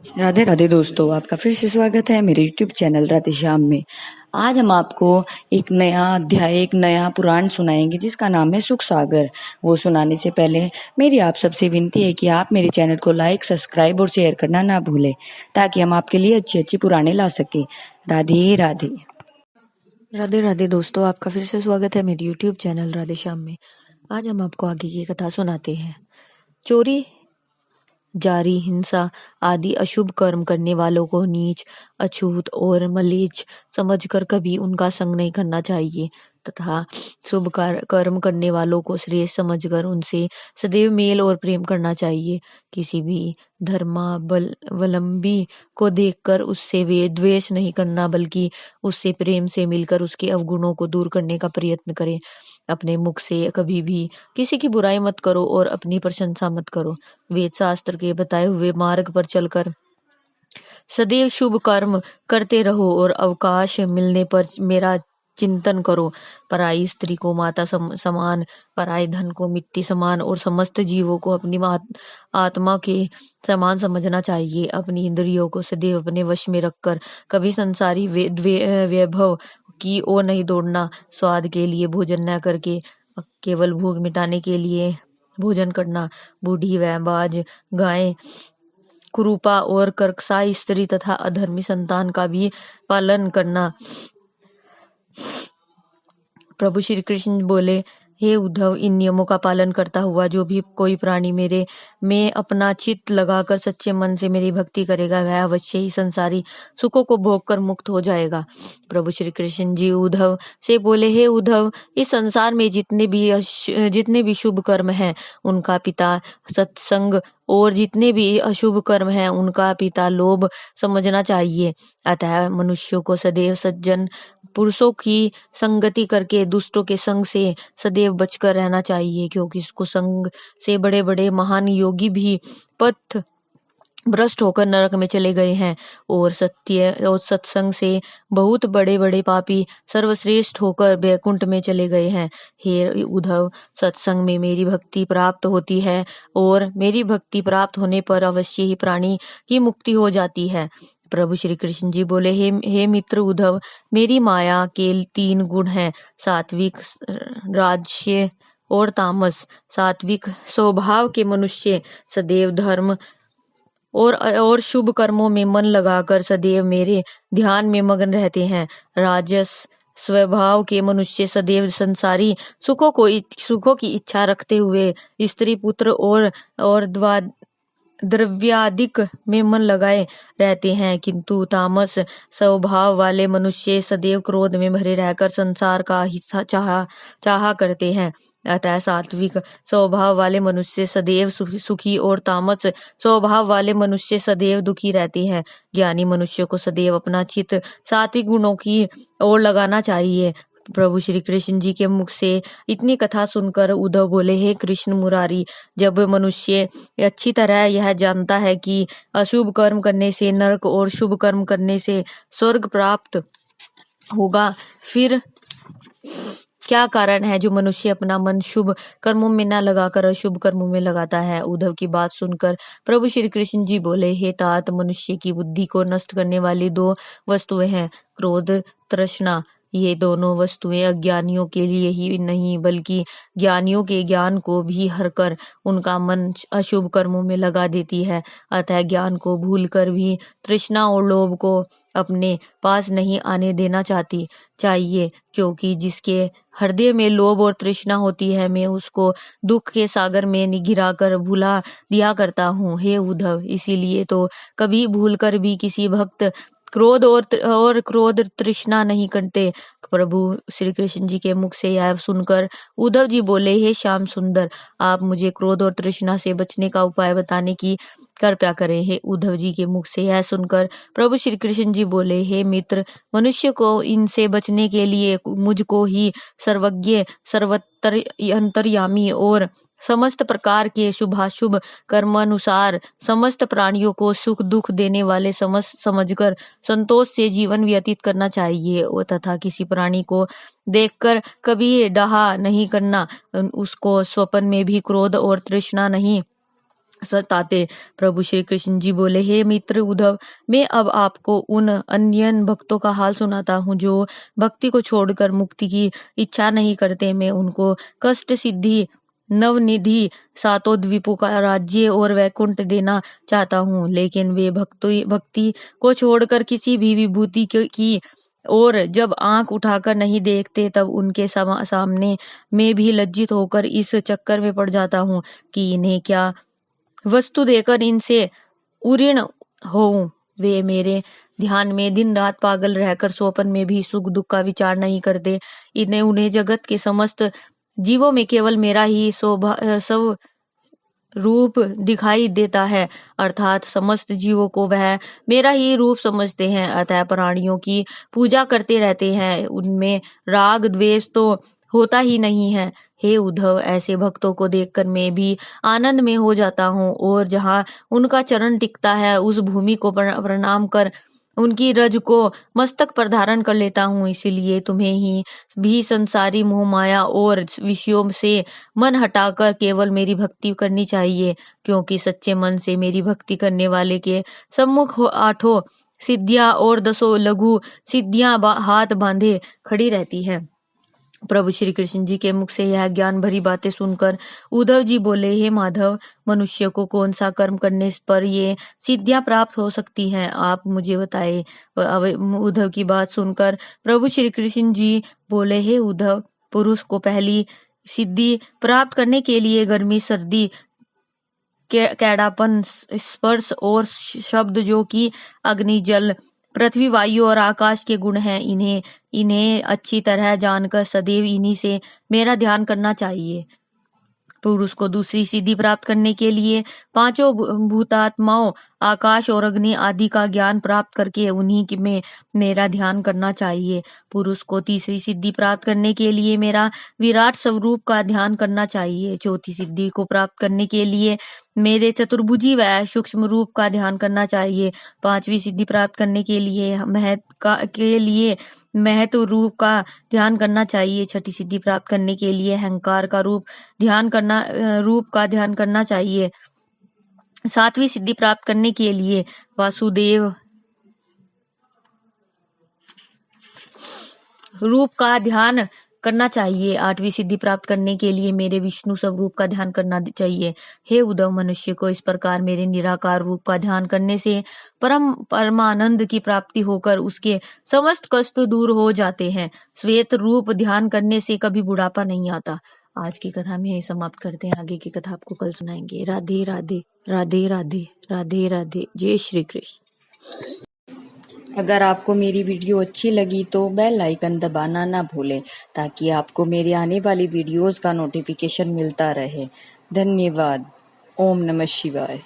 राधे राधे दोस्तों, आपका फिर से स्वागत है मेरे YouTube चैनल राधे श्याम में। आज हम आपको एक नया अध्याय, एक नया पुराण सुनाएंगे जिसका नाम है सुख सागर। वो सुनाने से पहले मेरी आप सबसे विनती है कि आप मेरे चैनल को लाइक, सब्सक्राइब और शेयर करना ना भूलें, ताकि हम आपके लिए अच्छी अच्छी पुराणे ला सके। राधे राधे। राधे राधे दोस्तों, आपका फिर से स्वागत है मेरे YouTube चैनल राधे श्याम में। आज हम आपको आगे की कथा सुनाते हैं। चोरी, जारी, हिंसा आदि अशुभ कर्म करने वालों को नीच, अछूत और मलीच समझकर कभी उनका संग नहीं करना चाहिए तथा शुभ कर्म करने वालों को श्रेष्ठ समझकर उनसे सदैव मेल और प्रेम करना चाहिए। किसी भी धर्मावलंबी को देखकर उससे वे द्वेष नहीं करना, बल्कि उससे प्रेम से मिलकर उसके अवगुणों को दूर करने का प्रयत्न करें। अपने मुख से कभी भी किसी की बुराई मत करो और अपनी प्रशंसा मत करो। वेद शास्त्र के बताए हुए मार्ग पर चलकर सदैव शुभ कर्म करते रहो और अवकाश मिलने पर मेरा चिंतन करो। पराई स्त्री को माता समान, पराई धन को मिट्टी समान और समस्त जीवों को अपनी आत्मा के समान समझना चाहिए। अपनी इंद्रियों को सदैव अपने वश में रखकर कभी संसारी वैभव की ओर नहीं दौड़ना। स्वाद के लिए भोजन न करके केवल भूख मिटाने के लिए भोजन करना। बूढ़ी व बाज गायें, कुरूपा और कर्कशाई स्त्री तथा अधर्मी संतान का भी पालन करना। प्रभु श्री कृष्ण बोले, हे उद्धव, इन नियमों का पालन करता हुआ जो भी कोई प्राणी मेरे में अपना चित्त लगाकर सच्चे मन से मेरी भक्ति करेगा, वह अवश्य ही संसारी सुखों को भोगकर मुक्त हो जाएगा। प्रभु श्री कृष्ण जी उद्धव से बोले, हे उद्धव, इस संसार में जितने भी शुभ कर्म हैं उनका पिता सत्संग और जितने भी अशुभ कर्म हैं उनका पिता लोभ समझना चाहिए। अतः मनुष्यों को सदैव सज्जन पुरुषों की संगति करके दुष्टों के संग से सदैव बचकर रहना चाहिए, क्योंकि इसको संग से बड़े बड़े महान योगी भी पथ भ्रष्ट होकर नरक में चले गए हैं और सत्य और सत्संग से बहुत बड़े बड़े पापी सर्वश्रेष्ठ होकर वैकुंठ में चले गए हैं। हे उद्धव, सत्संग में मेरी भक्ति प्राप्त होती है और मेरी भक्ति प्राप्त होने पर अवश्य ही प्राणी की मुक्ति हो जाती है। प्रभु श्री कृष्ण जी बोले, हे मित्र उद्धव, मेरी माया के 3 गुण हैं, सात्विक, राजस्य और तामस। सात्विक स्वभाव के मनुष्य सदैव धर्म और शुभ कर्मों में मन लगाकर सदैव मेरे ध्यान में मग्न रहते हैं। राजस स्वभाव के मनुष्य सदैव संसारी सुखों की इच्छा रखते हुए स्त्री, पुत्र और द्रव्यादिक में मन लगाए रहते हैं, किंतु तामस स्वभाव वाले मनुष्य सदैव क्रोध में भरे रहकर संसार का हिस्सा चाहा करते हैं। अतः सात्विक स्वभाव वाले मनुष्य सदैव सुखी और तामस स्वभाव वाले मनुष्य सदैव दुखी रहते हैं। ज्ञानी मनुष्य को सदैव अपना चित्त सात्विक गुणों की ओर लगाना चाहिए। प्रभु श्री कृष्ण जी के मुख से इतनी कथा सुनकर उद्धव बोले, हे कृष्ण मुरारी, जब मनुष्य अच्छी तरह यह जानता है कि अशुभ कर्म करने से नरक और शुभ कर्म करने से स्वर्ग प्राप्त होगा, फिर क्या कारण है जो मनुष्य अपना मन शुभ कर्मों में न लगाकर अशुभ कर्मों में लगाता है। उद्धव की बात सुनकर प्रभु श्री कृष्ण जी बोले, हे तात, मनुष्य की बुद्धि को नष्ट करने वाली 2 वस्तुएं हैं, क्रोध, तृष्णा। ये दोनों वस्तुएं अज्ञानियों के लिए ही नहीं बल्कि ज्ञानियों के ज्ञान को भी हरकर उनका मन अशुभ कर्मों में लगा देती है। अतः ज्ञान को भूलकर भी तृष्णा और लोभ को अपने पास नहीं आने देना चाहिए, क्योंकि जिसके हृदय में लोभ और तृष्णा होती है, मैं उसको दुख के सागर में गिराकर भुला दिया करता हूँ। हे उद्धव, इसीलिए तो कभी भूलकर भी किसी भक्त क्रोध और क्रोध तृष्णा नहीं करते। प्रभु श्री कृष्ण जी के मुख से यह सुनकर उद्धव जी बोले, हे श्याम सुंदर, आप मुझे क्रोध और तृष्णा से बचने का उपाय बताने की कृपया करें। हे उद्धव जी के मुख से यह सुनकर प्रभु श्री कृष्ण जी बोले, हे मित्र, मनुष्य को इनसे बचने के लिए मुझको ही सर्वज्ञ, सर्वत्र अंतर्यामी और समस्त प्रकार के शुभाशुभ कर्मानुसार समस्त प्राणियों को सुख दुख देने वाले समझकर संतोष से जीवन व्यतीत करना चाहिए और तथा किसी प्राणी को देखकर कभी डाहा नहीं करना, उसको स्वप्न में भी क्रोध और तृष्णा नहीं सताते। प्रभु श्री कृष्ण जी बोले, हे मित्र उद्धव, मैं अब आपको उन अन्य भक्तों का हाल सुनाता हूँ जो भक्ति को छोड़कर मुक्ति की इच्छा नहीं करते। मैं उनको कष्ट सिद्धि, नवनिधि, सातों द्वीपों का राज्य और वैकुंठ देना चाहता हूँ, लेकिन वे भक्ति को छोड़कर किसी भी विभूति की और जब आंख उठाकर नहीं देखते, तब उनके सामने मैं भी लज्जित होकर इस चक्कर में पड़ जाता हूँ कि इन्हें क्या वस्तु देकर इनसे उऋण होऊं। वे मेरे ध्यान में दिन रात पागल रहकर स्वप्न में भी सुख दुख का विचार नहीं करते। उन्हें जगत के समस्त जीवों में केवल मेरा ही सब रूप दिखाई देता है, अर्थात समस्त जीवों को वह मेरा ही रूप समझते हैं। अतः प्राणियों की पूजा करते रहते हैं, उनमें राग द्वेष तो होता ही नहीं है। हे उद्धव, ऐसे भक्तों को देखकर मैं भी आनंद में हो जाता हूँ और जहाँ उनका चरण टिकता है उस भूमि को प्रणाम कर उनकी रज को मस्तक पर धारण कर लेता हूँ। इसीलिए तुम्हें ही भी संसारी मोह माया और विषयों से मन हटाकर केवल मेरी भक्ति करनी चाहिए, क्योंकि सच्चे मन से मेरी भक्ति करने वाले के सम्मुख आठों सिद्धियां और 10 लघु सिद्धियां हाथ बांधे खड़ी रहती है। प्रभु श्री कृष्ण जी के मुख से यह ज्ञान भरी बातें सुनकर उद्धव जी बोले, हे माधव, मनुष्य को कौन सा कर्म करने पर ये सिद्धियां प्राप्त हो सकती हैं, आप मुझे बताए। उद्धव की बात सुनकर प्रभु श्री कृष्ण जी बोले, हे उद्धव, पुरुष को पहली सिद्धि प्राप्त करने के लिए गर्मी, सर्दी, कैड़ापन, स्पर्श और शब्द, जो कि अग्नि, जल, पृथ्वी, वायु और आकाश के गुण हैं, इन्हें अच्छी तरह जानकर सदैव इन्हीं से मेरा ध्यान करना चाहिए। पुरुष को दूसरी सिद्धि प्राप्त करने के लिए पांचों भूतात्माओं, आकाश और अग्नि आदि का ज्ञान प्राप्त करके उन्हीं में मेरा ध्यान करना चाहिए। पुरुष को तीसरी सिद्धि प्राप्त करने के लिए मेरा विराट स्वरूप का ध्यान करना चाहिए। चौथी सिद्धि को प्राप्त करने के लिए मेरे चतुर्भुजी व सूक्ष्म रूप का ध्यान करना चाहिए। पांचवी सिद्धि प्राप्त करने के लिए महत्व रूप का ध्यान करना चाहिए। छठी सिद्धि प्राप्त करने के लिए अहंकार का रूप का ध्यान करना चाहिए। सातवीं सिद्धि प्राप्त करने के लिए वासुदेव रूप का ध्यान करना चाहिए। आठवीं सिद्धि प्राप्त करने के लिए मेरे विष्णु स्वरूप का ध्यान करना चाहिए। हे उद्धव, मनुष्य को इस प्रकार मेरे निराकार रूप का ध्यान करने से परमानंद की प्राप्ति होकर उसके समस्त कष्ट दूर हो जाते हैं। श्वेत रूप ध्यान करने से कभी बुढ़ापा नहीं आता। आज की कथा में यही समाप्त करते हैं, आगे की कथा आपको कल सुनाएंगे। राधे राधे, राधे राधे, राधे राधे, जय श्री कृष्ण। अगर आपको मेरी वीडियो अच्छी लगी तो बेल आइकन दबाना ना भूलें, ताकि आपको मेरे आने वाली वीडियोस का नोटिफिकेशन मिलता रहे। धन्यवाद। ओम नमः शिवाय।